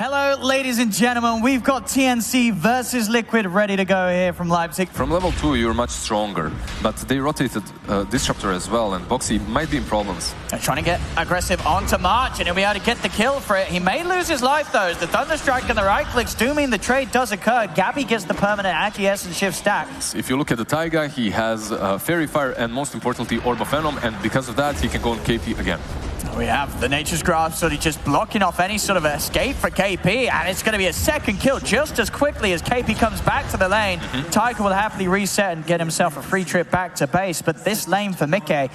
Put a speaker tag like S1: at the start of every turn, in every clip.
S1: Hello, ladies and gentlemen. We've got TNC versus Liquid ready to go here from Leipzig.
S2: From level 2, you're much stronger, but they rotated Disruptor as well, and Boxy might be in problems.
S1: They're trying to get aggressive onto March, and he'll be able to get the kill for it. He may lose his life, though, as the Thunderstrike and the right clicks do mean the trade does occur. Gabby gets the permanent anti-essence shift stack.
S2: If you look at the Taiga, he has Fairy Fire and, most importantly, Orb of Venom, and because of that, he can go on KP again.
S1: We have the Nature's Grasp sort of just blocking off any sort of escape for KP, and it's going to be a second kill just as quickly as KP comes back to the lane. Tiger will happily reset and get himself a free trip back to base, but this lane for Mickey.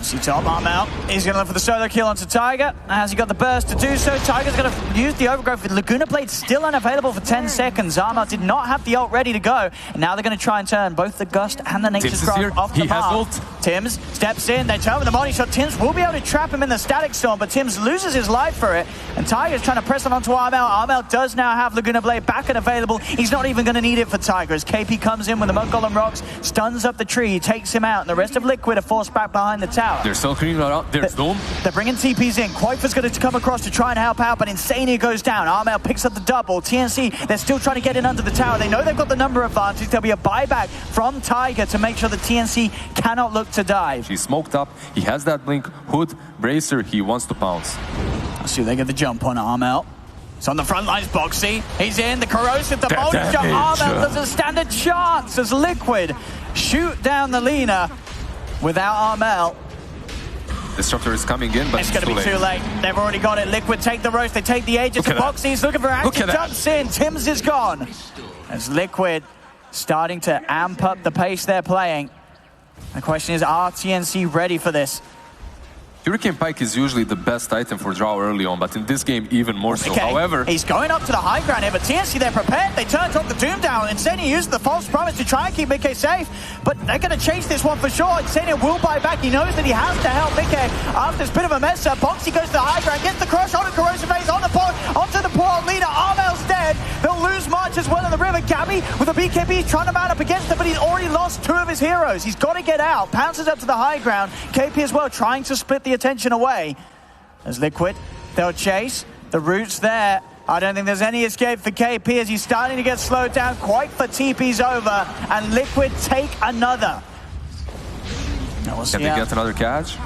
S1: See top arm out. He's going to look for the solo kill onto Tiger. Has he got the burst to do so? Tiger's going to use the overgrowth with Laguna Blade still unavailable for 10 seconds. Armor did not have the ult ready to go, and now they're going to try and turn both the Gust and the Nature's Grasp off the mark. Tims steps in, they turn with the body shot. Tims will be able to trap him in the Static Storm, but Tims loses his life for it, and Tiger's trying to press on onto Armel. Armel does now have Laguna Blade back and available. He's not even going to need it for Tiger, as KP comes in with the Mud Golem Rocks, stuns up the tree, takes him out, and the rest of Liquid are forced back behind the tower.
S2: They're still cleaning that out. There's Doom.
S1: They're bringing TPs in. Quaifa's going to come across to try and help out, but Insania goes down. Armel picks up the double. TNC, they're still trying to get in under the tower. They know they've got the number advantage. There'll be a buyback from Tiger to make sure that TNC cannot look to dive.
S2: He's smoked up. He has that blink. Hood, Bracer, he wants to pounce.
S1: Let's see if they get the jump on Armel. It's on the front lines, Boxy. He's in, the corrosive, the multi shot. Armel doesn't stand a chance as Liquid shoot down the Lina without Armel.
S2: Disruptor is coming in, but
S1: it's going to be too late. They've already got it. Liquid take the roast, they take the Aegis. Boxy's looking for action, jumps in. Tims is gone. As Liquid starting to amp up the pace they're playing. The question is, are TNC ready for this?
S2: Hurricane Pike is usually the best item for draw early on, but in this game even more so. However,
S1: he's going up to the high ground here, but TNC, they're prepared. They turn top the Doom down. Insania uses the false promise to try and keep Mickey safe, but they're going to chase this one for sure. Insania will buy back. He knows that he has to help Mickey after this bit of a mess up. Boxy goes to the high ground, gets the crush on a corrosive phase on the pod, onto the poor old leader. Armel's dead. They'll lose March as well in the river. Gabby with a BKB trying to mount up against him, but he's already lost two of his heroes. He's got to get out. Pounces up to the high ground. KP as well trying to split the attention away. As Liquid, they'll chase. The route's there. I don't think there's any escape for KP as he's starting to get slowed down. Quite for TP's over, and Liquid take another. Now we'll see.
S2: Can they get another catch?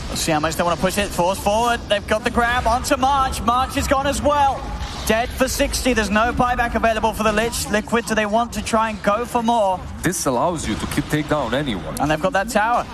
S1: We'll see how much they want to push it. Force forward. They've got the grab onto March. March is gone as well. Dead for 60. There's no buyback available for the Lich. Liquid, do they want to try and go for more?
S2: This allows you to take down anyone.
S1: And they've got that tower.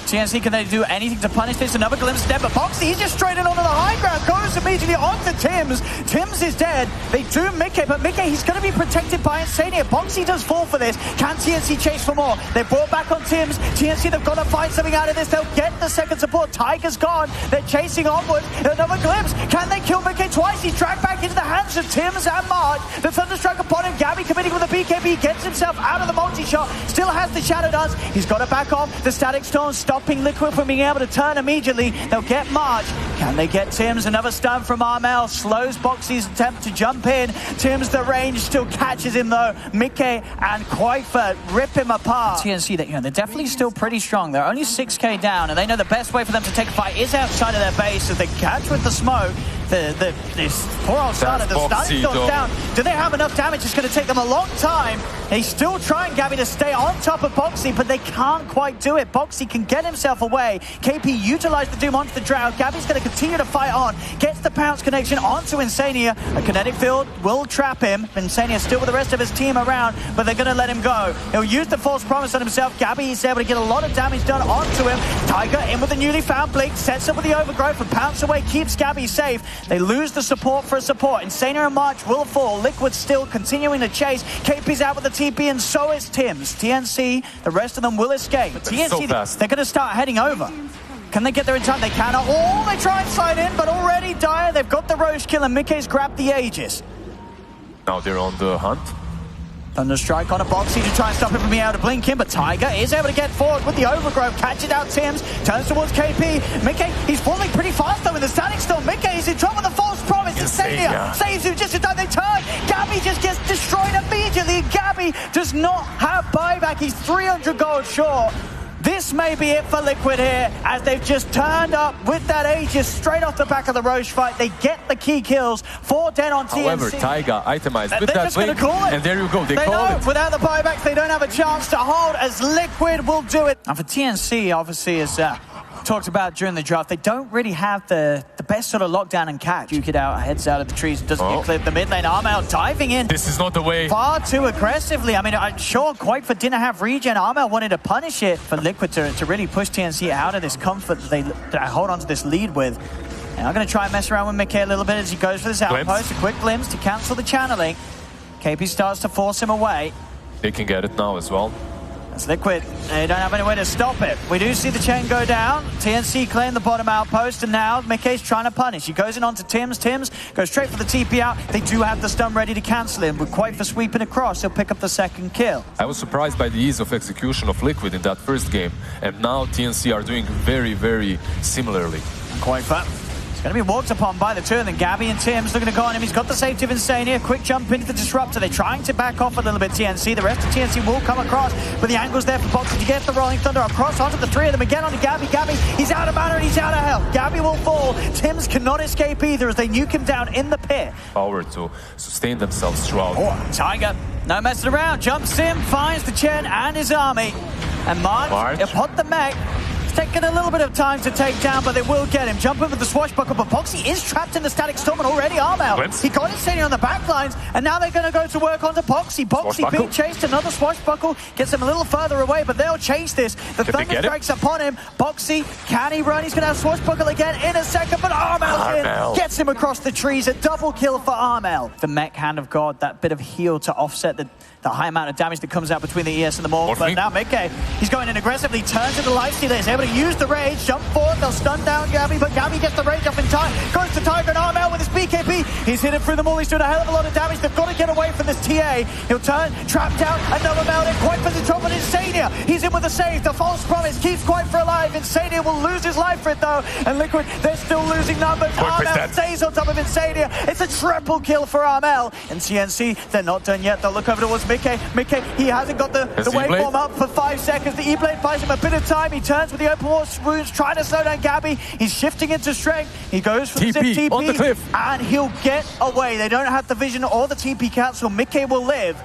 S1: TNC, can they do anything to punish this? Another glimpse dead, but Boxy, he's just straight in onto the high ground, goes immediately onto Tims. Tims is dead. They do Mickey, but Mickey, he's going to be protected by Insania. Boxy does fall for this. Can TNC chase for more? They're brought back on Tims. TNC, they've got to find something out of this. They'll get the second support. Tiger's gone. They're chasing onward. Another glimpse. Can they kill Mickey twice? He's dragged back into the hands of Tims and March. The Thunderstrike upon him. Gabby committing with a BKB. Gets himself out of the multi-shot. Still has the Shadow Dance. He's got to back off. The Static Storm stopping Liquid from being able to turn immediately. They'll get March. Can they get Tims? Another stun from Armel. Slows Boxy's attempt to jump in. Tims, the range still catches him though. Mickey and Quaifa rip him apart. TNC, they're definitely still pretty strong. They're only 6k down, and they know the best way for them to take a fight is outside of their base. As they catch with the smoke, this poor old starter, the stunning storm's down. Do they have enough damage? It's going to take them a long time. They still trying, Gabby, to stay on top of Boxy, but they can't quite do it. Boxy can get himself away. KP utilized the Doom onto the Drow. Gabby's going to continue to fight on. Gets the pounce connection onto Insania. A kinetic field will trap him. Insania still with the rest of his team around, but they're going to let him go. He'll use the false promise on himself. Gabby is able to get a lot of damage done onto him. Tiger in with the newly found blink, sets up with the overgrowth and pounce away, keeps Gabby safe. They lose the support for a support. Insania and March will fall. Liquid still continuing to chase. KP's out with the TP, and so is Tims. TNC, the rest of them will escape. But TNC, they're going to start heading over. Can they get there in time? They cannot. Oh, they try and slide in, but already Dire, they've got the Roche kill, and Mickey's grabbed the Aegis.
S2: Now they're on the hunt.
S1: Thunderstrike on a Boxy to try and stop him from being able to blink him, but Tiger is able to get forward with the overgrowth, catches out Tims, turns towards KP. Mickey, he's falling pretty fast though in the Static Storm. Mickey is in trouble with the false promise. Insania saves him just in time. They turn. Gabby just gets destroyed immediately. Gabby does not have buyback. He's 300 gold short. This may be it for Liquid here, as they've just turned up with that Aegis straight off the back of the Roche fight. They get the key kills for Den on TNC.
S2: However, Taiga itemized with
S1: They're
S2: that
S1: just going to call it.
S2: and there you go, they
S1: know
S2: call it.
S1: Without the buybacks, they don't have a chance to hold, as Liquid will do it. And for TNC, obviously, as talked about during the draft, they don't really have the best sort of lockdown and catch. Duke it out, heads out of the trees, doesn't get clipped. The mid lane, Armel diving in.
S2: This is not the way.
S1: Far too aggressively. I mean, I'm sure Quite for didn't have regen. Armel wanted to punish it for Liquid to really push TNC out of this comfort that they hold on to this lead with. And I'm going to try and mess around with Mickey a little bit as he goes for this outpost. A quick glimpse to cancel the channeling. KP starts to force him away.
S2: They can get it now as well.
S1: That's Liquid. They don't have any way to stop it. We do see the chain go down. TNC claim the bottom outpost, and now Mickey's trying to punish. He goes in onto Tims. Tims goes straight for the TP out. They do have the stun ready to cancel him. With Quite for sweeping across, he'll pick up the second kill.
S2: I was surprised by the ease of execution of Liquid in that first game, and now TNC are doing very, very similarly.
S1: Quite for. Going to be walked upon by the two, and then Gabby and Tims looking to go on him. He's got the safety of Insania. Quick jump into the Disruptor. They're trying to back off a little bit, TNC. The rest of TNC will come across, but the angle's there for Boxy to get the Rolling Thunder across onto the three of them. Again onto Gabby. Gabby, he's out of mana and he's out of health. Gabby will fall. Tims cannot escape either as they nuke him down in the pit.
S2: Power to sustain themselves throughout.
S1: Tiger, no messing around. Jumps in, finds the Chen and his army. And March. Upon the mech. Taking a little bit of time to take down, but they will get him. Jump in with the swashbuckle, but Boxy is trapped in the static storm and already Armel. He got Insania on the back lines, and now they're going to go to work onto Boxy. Boxy being chased, another swashbuckle, gets him a little further away, but they'll chase this. The thunder strikes upon him. Boxy, can he run? He's going to have swashbuckle again in a second, but Armel's in. Gets him across the trees. A double kill for Armel. The mech hand of God, that bit of heal to offset the high amount of damage that comes out between the ES and the Morph. But now Mickey, he's going in aggressively, turns into Lifestealer, is able to use the rage, jump forward, they'll stun down Gabby, but Gabby gets the rage off in time, goes to Tiger and Armel with his BKB, he's hit it through them all, he's doing a hell of a lot of damage, they've got to get away from this TA, he'll turn, trap down, another melting, Quite for the trouble, Insania, he's in with a save, the false promise keeps Quite for alive, Insania will lose his life for it though, and Liquid, they're still losing numbers, Armel stays on top of Insania, it's a triple kill for Armel, and TNC, they're not done yet, they'll look over towards Mickey, he hasn't got the waveform up for 5 seconds. The E-Blade buys him a bit of time. He turns with the open water wounds, trying to slow down Gabby. He's shifting into strength. He goes for the zip TP
S2: on the cliff.
S1: And he'll get away. They don't have the vision or the TP cancel. Mickey will live.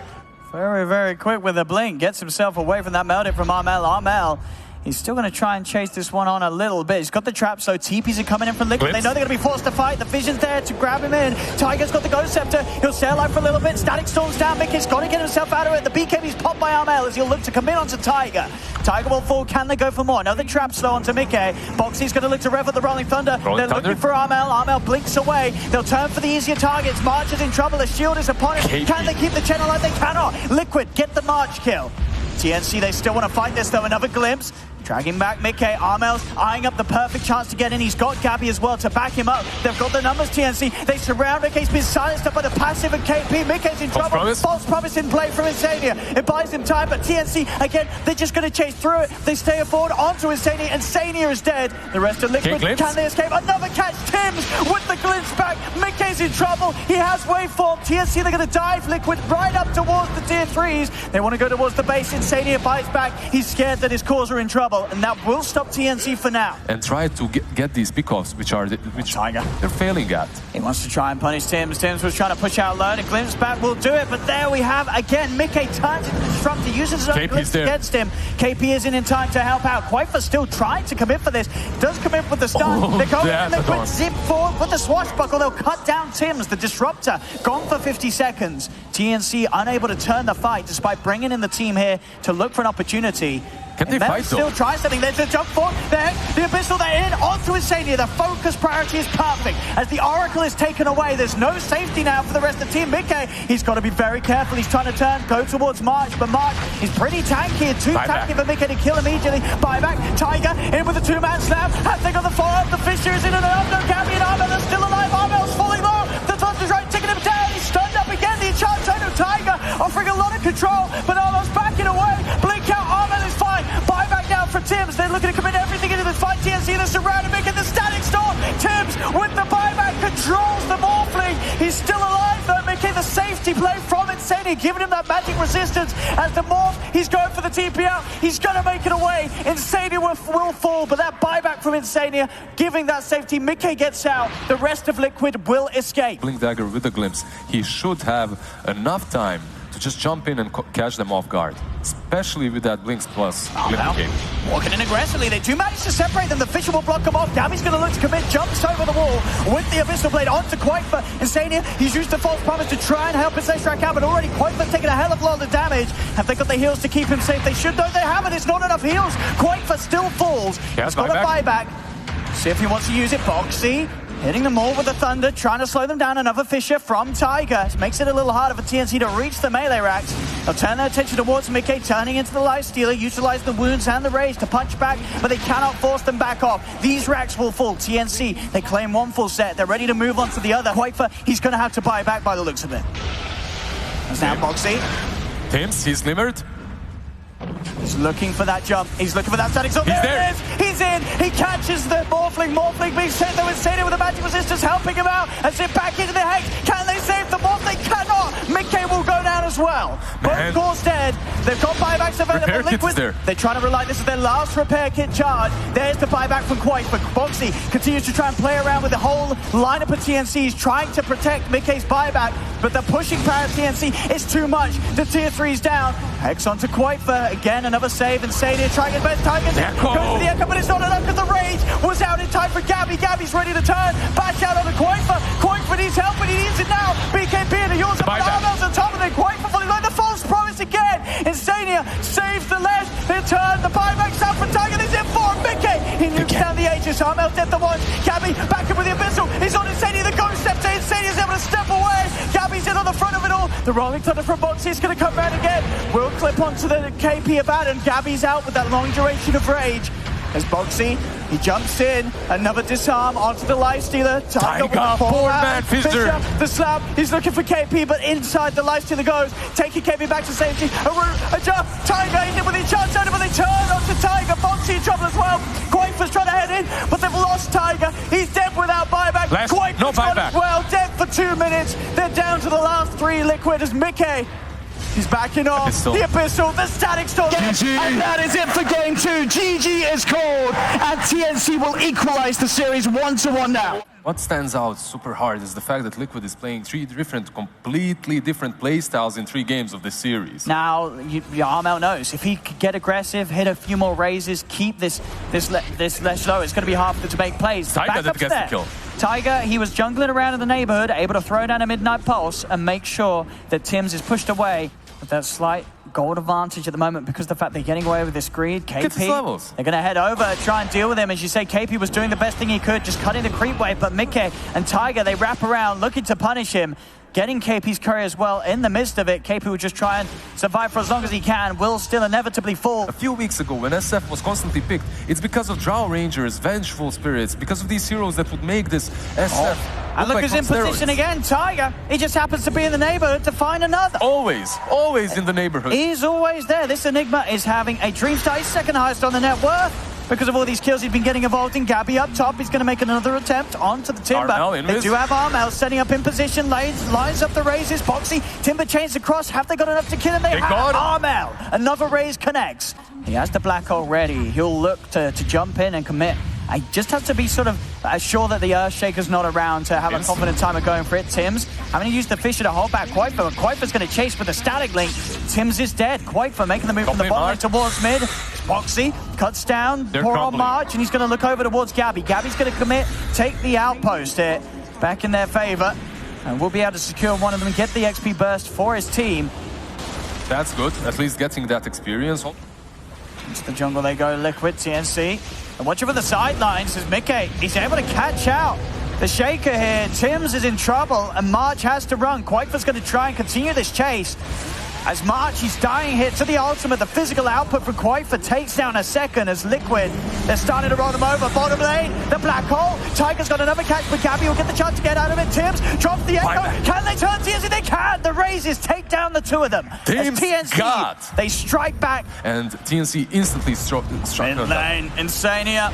S1: Very, very quick with a blink. Gets himself away from that melting from Armel. Armel. He's still going to try and chase this one on a little bit. He's got the trap, so TPs are coming in from Liquid. They know they're going to be forced to fight. The vision's there to grab him in. Tiger's got the Ghost Scepter. He'll stay alive for a little bit. Static Storm's down. Mickey's got to get himself out of it. The BKB's popped by Armel as he'll look to commit onto Tiger. Tiger will fall. Can they go for more? Another trap slow onto Mickey. Boxy's going to look to rev at the Rolling Thunder. They're looking for Armel. Armel blinks away. They'll turn for the easier targets. March is in trouble. The shield is upon him. Can they keep the chain alive? They cannot. Liquid get the March kill. TNC, they still want to fight this though. Another glimpse. Dragging back Mickey. Armel's eyeing up the perfect chance to get in. He's got Gabby as well to back him up. They've got the numbers, TNC. They surround Mickey. He's been silenced up by the passive and KP. Mickey's in trouble. False promise in play from Insania. It buys him time, but TNC, again, they're just going to chase through it. They stay forward onto Insania. Insania is dead. The rest of Liquid, can they escape? Another catch. Tims with the glimpse back. Mickey's in trouble. He has waveform. TNC, they're going to dive Liquid right up towards the tier 3s. They want to go towards the base. Insania bites back. He's scared that his cores are in trouble, and that will stop TNC for now.
S2: And try to get these pickoffs, which
S1: Tiger,
S2: they're failing at.
S1: He wants to try and punish Tims. Tims was trying to push out low. The glimpse back will do it, but there we have again. Mickey turns into the Disruptor, uses his own glimpse against him. KP isn't in time to help out. Quite for still trying to commit for this. Does commit with the stun. They're going in Liquid, zip forward with the swashbuckle. They'll cut down Tims. The Disruptor gone for 50 seconds. TNC unable to turn the fight despite bringing in the team here to look for an opportunity.
S2: Can they fight
S1: still try something. There's a jump forward. There, the Abyssal, they're in onto Insania. The focus priority is perfect. As the Oracle is taken away, there's no safety now for the rest of the team. Mickey, he's got to be very careful. He's trying to turn, go towards March, but March is pretty tanky. Too tanky for Mickey to kill immediately. Buyback, Tiger in with a two-man slam. Has they got the follow-up? The Fissure is in and out. No Gabby and Armel are still alive. Armel's falling low. The Thunder's right, taking him down. He's stunned up again. The enchant turn of Tiger offering a lot of control, but Armel's backing away. Blink out, Armel is fine. Buyback down for Tims. They're looking to commit everything into this fight. TNC, they're surrounded, making the static storm. Tims with the buyback controls the Morphling. He's still alive though. Mickey, the safety play from Insania, giving him that magic resistance. As the morph, he's going for the TP out. He's going to make it away. Insania will fall, but that buyback from Insania, giving that safety. Mickey gets out. The rest of Liquid will escape.
S2: Blink Dagger with a glimpse. He should have enough time to just jump in and catch them off guard, especially with that Blinks plus Liquid game.
S1: Walking in aggressively, they do manage to separate them. The Fisher will block them off. Gabby's going to look to commit, jumps over the wall with the Abyssal Blade onto Quaitfa. Insania, he's used the false promise to try and help his strike out, but already Quaitfa's taking a hell of a lot of damage. Have they got the heals to keep him safe? They should, though they haven't. It's not enough heals. Quaitfa still falls. He's got a buyback. See if he wants to use it. Boxy hitting them all with the Thunder, trying to slow them down. Another Fisher from Tiger. It makes it a little harder for TNC to reach the melee racks. They'll turn their attention towards Mickey, turning into the Lifestealer, utilize the wounds and the rage to punch back, but they cannot force them back off. These racks will fall. TNC, they claim one full set. They're ready to move on to the other. Quaitfa, he's going to have to buy back by the looks of it. That's now Boxy.
S2: Tims, he's limmered.
S1: He's looking for that jump. He's looking for that static. So
S2: there
S1: it is. He's in. He catches the Morphling. Morphling being sent though. Insania with the magic resistance helping him out. As it back into the Hex. Can they save the Morphling? Cannot. Mickey will go down as well. Both cores dead. They've got buybacks available. Liquid. They're trying to rely. This is their last repair kit charge. There's the buyback from Quake. But Boxy continues to try and play around with the whole lineup of TNCs, trying to protect Mickey's buyback. But the pushing power of TNC is too much. The tier 3's down. Hex onto Quaitfa. Again, another save. Insania trying his best. Tiger's goes for the echo, but it's not enough because the rage was out in time for Gabby. Gabby's ready to turn. Back out onto Quaitfa. Quaitfa needs help, but he needs it now. BKB and he yours up with arms on top of it. Quaitfa falling like the false promise again. Insania saves the ledge. They turn. The buyback's out for Tiger. He's in for Mickey. He nukes down the Aegis. Armel dead the one. Gabby back up with the Abyssal. He's on Insania. The ghost steps to Insania's able to step away. Gabby's in on the front of it all. The rolling thunder from Boxy is going to come round again. Will clip onto the KP of Adam. Gabby's out with that long duration of rage. As Boxy, he jumps in, another disarm onto the Lifestealer.
S2: Tiger, four-man Fisher.
S1: The slap, he's looking for KP, but inside the Lifestealer goes, taking KP back to safety. A jump, Tiger, he's in with his chance, but they turn onto Tiger. Boxy in trouble as well. Quaitfa's trying to head in, but they've lost Tiger. He's dead without buyback. Quaitfa's
S2: no buyback.
S1: Well, dead for 2 minutes. They're down to the last 3 Liquid as Mickey. He's backing off. The Abyssal, the static storm. And that is it for game 2. GG is called, and TNC will equalize the series 1-1 now.
S2: What stands out super hard is the fact that Liquid is playing 3 completely different playstyles in 3 games of this series.
S1: Now, Armel knows if he could get aggressive, hit a few more raises, keep this less low, it's going to be hard for them to make plays.
S2: Tiger that gets the kill.
S1: Tiger, he was jungling around in the neighborhood, able to throw down a Midnight Pulse and make sure that Tims is pushed away with that slight gold advantage at the moment because of the fact they're getting away with this greed. KP, they're going to head over, try and deal with him. As you say, KP was doing the best thing he could, just cutting the creep wave, but Mickey and Tiger, they wrap around, looking to punish him. Getting KP's curry as well in the midst of it. KP will just try and survive for as long as he can, will still inevitably fall.
S2: A few weeks ago, when SF was constantly picked, it's because of Drow Rangers, Vengeful Spirits, because of these heroes that would make this SF
S1: and look, he's in position again. Tiger, he just happens to be in the neighborhood to find another.
S2: Always in the neighborhood.
S1: He's always there. This Enigma is having a dream start. He's second highest on the net worth. Because of all these kills he's been getting involved in. Gabby up top, he's going to make another attempt onto the Timber. They do have Armel setting up in position, lines up the raises. Boxy, Timber chains across. Have they got enough to kill him? They have. Armel, another raise connects. He has the black hole ready. He'll look to jump in and commit. I just have to be sort of sure that the Earthshaker's not around to have a confident time of going for it. Tims having to use the Fisher to hold back Quaitfa. Quaitfa's going to chase with a static link. Tims is dead. Quaitfa making the move from the bottom lane towards mid. Boxy cuts down, poor on March, and he's going to look over towards Gabby. Gabby's going to commit, take the outpost here, back in their favor, and we'll be able to secure one of them and get the XP burst for his team.
S2: That's good, at least getting that experience.
S1: Into the jungle they go, Liquid, TNC. And watching for the sidelines is Mickey. He's able to catch out the Shaker here. Tims is in trouble, and March has to run. Quaitfa's going to try and continue this chase. As March, he's dying here to the ultimate. The physical output from Quaitfa takes down a second as Liquid. They're starting to roll him over. Bottom lane, the black hole. Tiger's got another catch, but Gabby will get the chance to get out of it. Tims drops the echo. Can they turn TNC? They can. The raises take down the 2 of them.
S2: Tims
S1: TNC, they strike back.
S2: And TNC instantly struck
S1: in lane, Insania.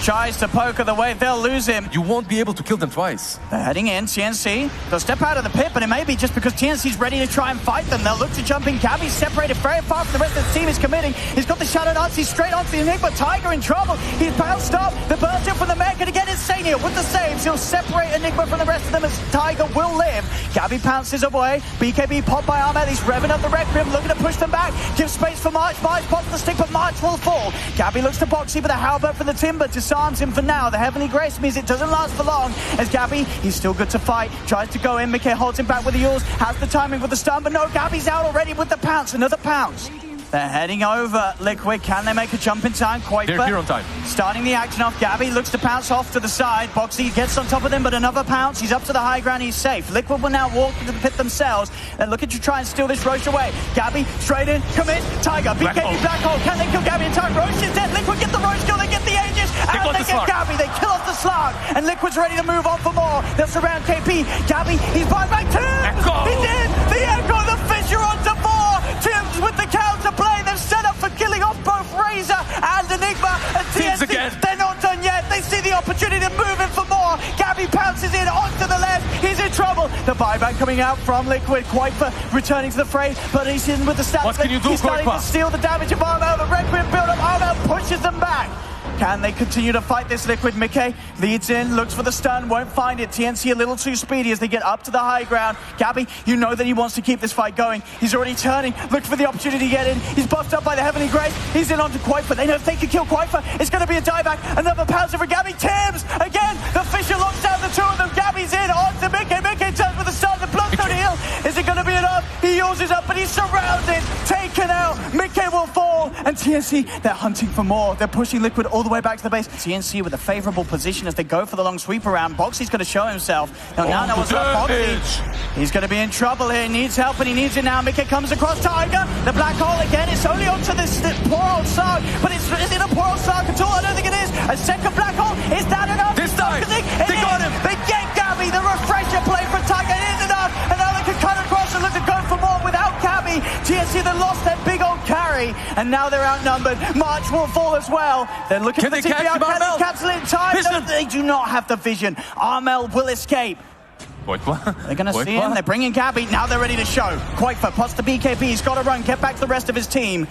S1: tries to poke the way, they'll lose him.
S2: You won't be able to kill them twice.
S1: They're heading in, TNC. They'll step out of the pit, but it may be just because TNC's ready to try and fight them. They'll look to jump in. Gabby's separated very far from the rest of the team. He's committing. He's got the Shadow Nazi straight onto the Enigma. Tiger in trouble. He's bounced up. The burst in from the man. Gonna get Insania with the saves. He'll separate Enigma from the rest of them as Tiger will live. Gabby pounces away. BKB popped by Armel. He's revving up the Requiem, looking to push them back. Give space for March. March pops the stick, but March will fall. Gabby looks to Boxy, but the halberd for the Timber disarms him for now. The Heavenly Grace means it doesn't last for long. As Gabby, he's still good to fight. Tries to go in. Mickey holds him back with the Yules. Has the timing with the stun, but no, Gabby's out already with the pounce. Another pounce. They're heading over. Liquid, can they make a jump in time? Quite.
S2: They're here on time.
S1: Starting the action off. Gabby looks to pounce off to the side. Boxy gets on top of them, but another pounce. He's up to the high ground. He's safe. Liquid will now walk into the pit themselves. They're looking to try and steal this Roche away. Gabby straight in. Commit. Tiger. BKB Black Hole. Can they kill Gabby in time? Roche is dead. Liquid get the Roche kill. They get the Aegis. And they get Gabby. They kill off the Slug. And Liquid's ready to move on for more. They'll surround KP. Gabby, he's buying back Tims. He did. The Echo. The Fissure onto 4. Tims with the counter play. They've set up for killing off both Razor and Enigma. And TNC, they're not done yet. They see the opportunity to move in for more. Gabby pounces in onto the left. He's in trouble. The buyback coming out from Liquid. Quaifa returning to the fray, but he's in with the stats.
S2: What can you do,
S1: He's starting to steal the damage of Armel. The Requiem build up. Armel pushes them back. Can they continue to fight this Liquid? Mickey leads in, looks for the stun, won't find it. TNC a little too speedy as they get up to the high ground. Gabby, you know that he wants to keep this fight going. He's already turning, looking for the opportunity to get in. He's buffed up by the Heavenly Grace. He's in onto Quaifa. They know if they can kill Quaifa, it's going to be a dieback. Another pounce for Gabby. Tims again. The Fissure locks down the two of them. Gabby's in onto Mickey. Mickey turns with the stun. The Bloodstone heal. Is it going to be enough? He uses up, but he's surrounded. Taken out. Mickey will fall. And TNC, they're hunting for more. They're pushing Liquid all the way back to the base. TNC with a favorable position as they go for the long sweep around. Boxy's going to show himself. Now no one's got Boxy. He's going to be in trouble here. He needs help and he needs it now. Mickey comes across Tiger. The Black Hole again. It's only onto this poor old Sarg. But is it a poor old Sarg at all? I don't think it is. A second Black Hole. Is that enough?
S2: This time. They got him.
S1: They get Gabby. The refresher play for Tiger. It is enough. And now they can cut across and look to go for more without Gabby. TNC that lost their big old carry. And now they're outnumbered. March will fall as well. They're looking for the TP out. Can they cancel it in time? No, they do not have the vision. Armel will escape. They're going to see him. They're bringing Gabby. Now they're ready to show. Quaifa pots the BKB. He's got to run. Get back to the rest of his team.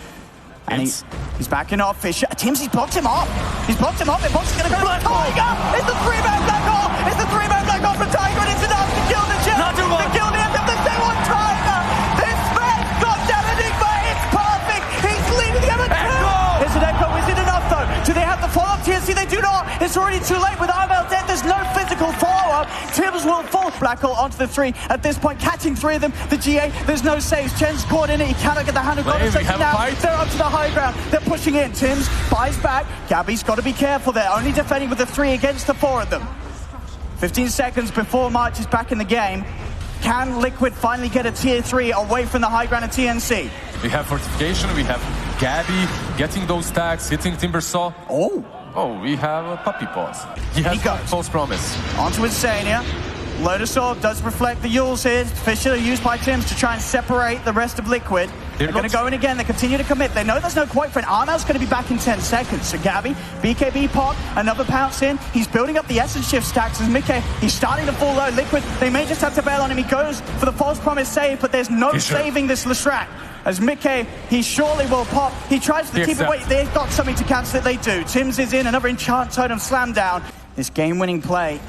S1: And he's backing off. Fissure. Tims, he's blocked him off. He's blocked him off. And Boxy's going to go for Tiger. It's the 3-man Black Hole. It's the 3-man Black Hole from Tiger. And it's enough to kill the Chill. To kill the end of the day on Tiger. This man's got that Enigma. It's perfect. He's leading the other two. It's an Echo. Is it enough though? Do they have the follow-up? TNC, they do not. It's already too late with Armel dead. There's no physical follow-up. Tims will fall. Black Hole onto the 3. At this point, catching 3 of them. The GA, there's no saves. Chen's caught in it. He cannot get the hand of God. They're up to the high ground. They're pushing in. Tims buys back. Gabby's got to be careful. They're only defending with the 3 against the 4 of them. 15 seconds before March is back in the game. Can Liquid finally get a tier 3 away from the high ground of TNC?
S2: We have fortification. We have Gabby getting those stacks, hitting Timbersaw. Oh, we have a puppy paws. He has false promise.
S1: Onto Insania. Lotus Orb does reflect the Yules here. Fissure used by Tims to try and separate the rest of Liquid. They're going to go in again. They continue to commit. They know there's no quite friend. Armel's going to be back in 10 seconds. So Gabby, BKB pop, another pounce in. He's building up the essence shift stacks as Mickey. He's starting to fall low. Liquid, they may just have to bail on him. He goes for the false promise save, but there's no saving this Leshrac. As Mickey, he surely will pop. He tries to keep it away. They've got something to cancel it. They do. Tims is in. Another enchant totem slam down. This game-winning play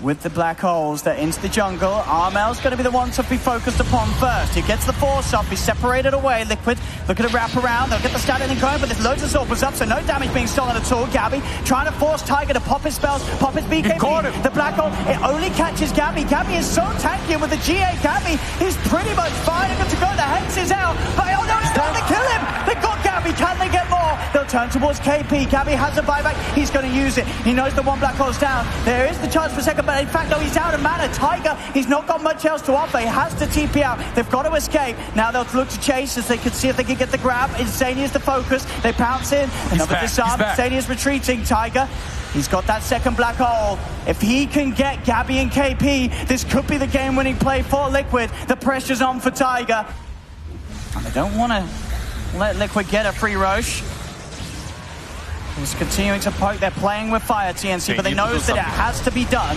S1: with the Black Holes. They're into the jungle. Armel's going to be the one to be focused upon first. He gets the force off. He's separated away. Liquid looking to wrap around. They'll get the stat in going, but there's loads of Zorpers up, so no damage being stolen at all. Gabby trying to force Tiger to pop his spells, pop his BKB. The Black Hole, it only catches Gabby. Gabby is so tanky with the GA. Gabby, he's pretty much fine and good to go. The Hex is out, but oh no, it's time to kill him. They got Gabby. Can they get more? They'll turn towards KP. Gabby has a buyback. He's going to use it. He knows the one Black Hole's down. There is the chance for a second, but in fact, no, he's out of mana. Tiger, he's not got much else to offer. He has to TP out. They've got to escape. Now they'll look to chase as they can see if they can get the grab. Insania's the focus. They pounce in. Another disarm. Insania's retreating. Tiger, he's got that second Black Hole. If he can get Gabby and KP, this could be the game-winning play for Liquid. The pressure's on for Tiger. And they don't want to let Liquid get a free Roche. He's continuing to poke. They're playing with fire, TNC, but they know that it has to be done.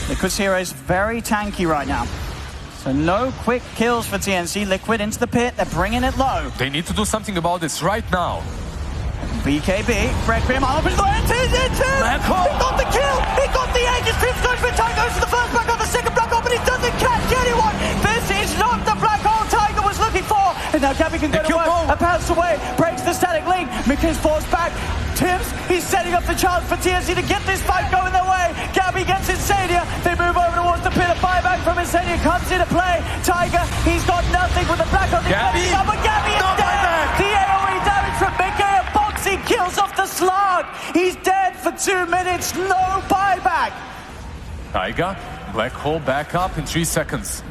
S1: Liquid's hero is very tanky right now. So no quick kills for TNC. Liquid into the pit. They're bringing it low.
S2: They need to do something about this right now.
S1: BKB, Requiem opens the way, he got the kill, he got the edge, his Crimson goes for Tiger, goes to the first black hole, the second black hole, but he doesn't catch anyone. This is not the black hole Tiger was looking for. And now Gabby can go to work, a bounce away, breaks the static link, Mickey's forced back. Tims, he's setting up the chance for TNC to get this fight going their way. Gabby gets Insania, they move over towards the pit, a buyback from Insania comes into play. Tiger, he's got nothing with the black hole,
S2: Gabby,
S1: but Gabby is dead. The AoE damage from Mickey. He kills off the slug. He's dead for 2 minutes. No buyback.
S2: Taiga, black hole back up in 3 seconds.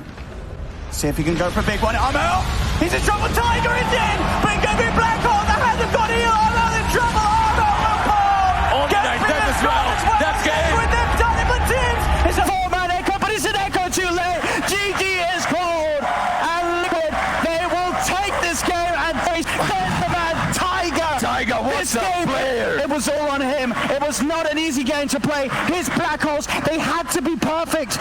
S1: See if he can go for a big one. Armo, he's in trouble. Tiger is in. But Gabby black hole. The hand have got heal. Armo in trouble. Armo will fall.
S2: Oh, that as well. That's game.
S1: With them done it, but Tims is a 4-man echo, but it's an echo too late. GG is called. And Liquid, they will take this game and face the man Tiger.
S2: Tiger, what's up, player?
S1: It was all on him. It was not an easy game to play. His black holes, they had to be perfect.